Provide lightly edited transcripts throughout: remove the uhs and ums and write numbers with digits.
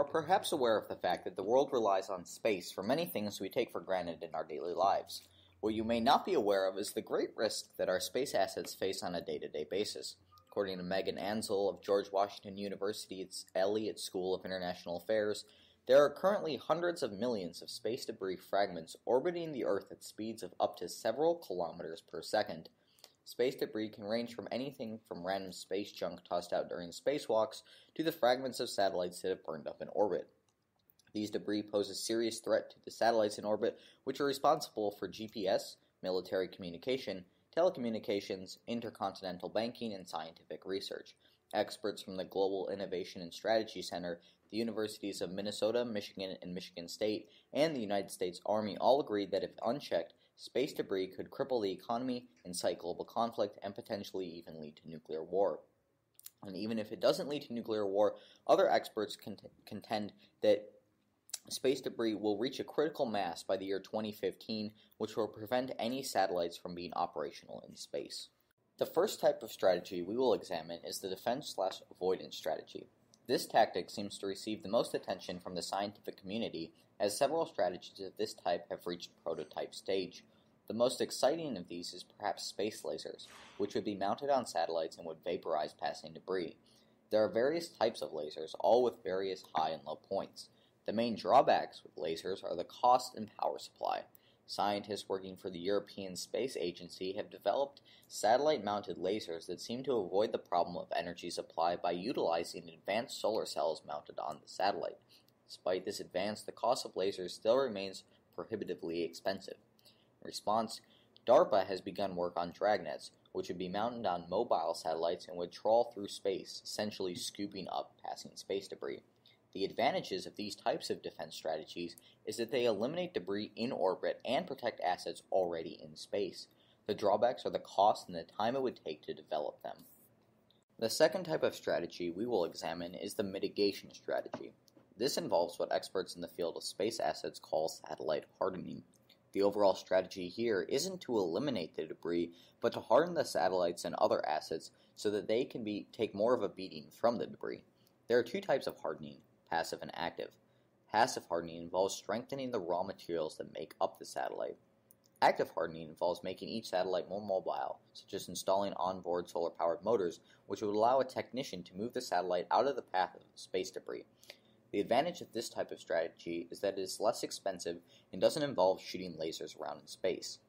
are perhaps aware of the fact that the world relies on space for many things we take for granted in our daily lives. What you may not be aware of is the great risk that our space assets face on a day-to-day basis. According to Megan Ansel of George Washington University's Elliott School of International Affairs, there are currently hundreds of millions of space debris fragments orbiting the Earth at speeds of up to several kilometers per second. Space debris can range from anything from random space junk tossed out during spacewalks to the fragments of satellites that have burned up in orbit. These debris pose a serious threat to the satellites in orbit, which are responsible for GPS, military communication, telecommunications, intercontinental banking, and scientific research. Experts from the Global Innovation and Strategy Center, the universities of Minnesota, Michigan, and Michigan State, and the United States Army all agreed that if unchecked, space debris could cripple the economy, incite global conflict, and potentially even lead to nuclear war. And even if it doesn't lead to nuclear war, other experts contend that space debris will reach a critical mass by the year 2015, which will prevent any satellites from being operational in space. The first type of strategy we will examine is the defense/avoidance strategy. This tactic seems to receive the most attention from the scientific community, as several strategies of this type have reached prototype stage. The most exciting of these is perhaps space lasers, which would be mounted on satellites and would vaporize passing debris. There are various types of lasers, all with various high and low points. The main drawbacks with lasers are the cost and power supply. Scientists working for the European Space Agency have developed satellite-mounted lasers that seem to avoid the problem of energy supply by utilizing advanced solar cells mounted on the satellite. Despite this advance, the cost of lasers still remains prohibitively expensive. In response, DARPA has begun work on dragnets, which would be mounted on mobile satellites and would trawl through space, essentially scooping up passing space debris. The advantages of these types of defense strategies is that they eliminate debris in orbit and protect assets already in space. The drawbacks are the cost and the time it would take to develop them. The second type of strategy we will examine is the mitigation strategy. This involves what experts in the field of space assets call satellite hardening. The overall strategy here isn't to eliminate the debris, but to harden the satellites and other assets so that they can take more of a beating from the debris. There are two types of hardening: passive and active. Passive hardening involves strengthening the raw materials that make up the satellite. Active hardening involves making each satellite more mobile, such as installing onboard solar-powered motors, which would allow a technician to move the satellite out of the path of space debris. The advantage of this type of strategy is that it is less expensive and doesn't involve shooting lasers around in space.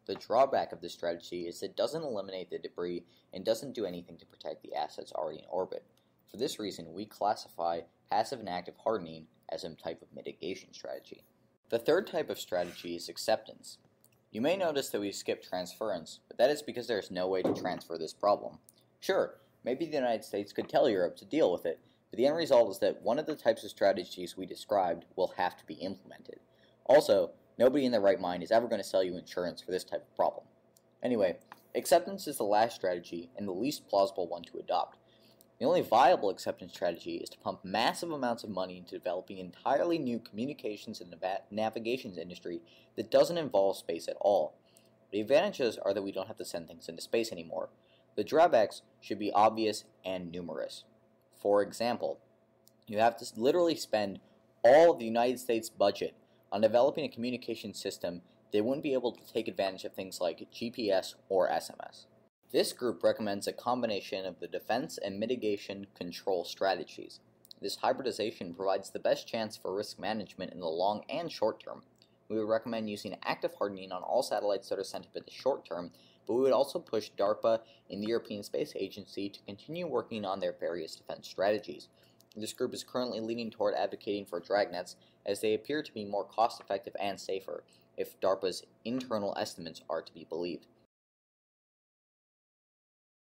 The drawback of this strategy is it doesn't eliminate the debris and doesn't do anything to protect the assets already in orbit. For this reason, we classify passive and active hardening as a type of mitigation strategy. The third type of strategy is acceptance. You may notice that we skip transference, but that is because there is no way to transfer this problem. Sure, maybe the United States could tell Europe to deal with it, but the end result is that one of the types of strategies we described will have to be implemented. Also, nobody in their right mind is ever going to sell you insurance for this type of problem. Anyway, acceptance is the last strategy and the least plausible one to adopt. The only viable acceptance strategy is to pump massive amounts of money into developing an entirely new communications and navigations industry that doesn't involve space at all. The advantages are that we don't have to send things into space anymore. The drawbacks should be obvious and numerous. For example, you have to literally spend all of the United States budget on developing a communication system that wouldn't be able to take advantage of things like GPS or SMS. This group recommends a combination of the defense and mitigation control strategies. This hybridization provides the best chance for risk management in the long and short term. We would recommend using active hardening on all satellites that are sent up in the short term, but we would also push DARPA and the European Space Agency to continue working on their various defense strategies. This group is currently leaning toward advocating for dragnets, as they appear to be more cost-effective and safer, if DARPA's internal estimates are to be believed.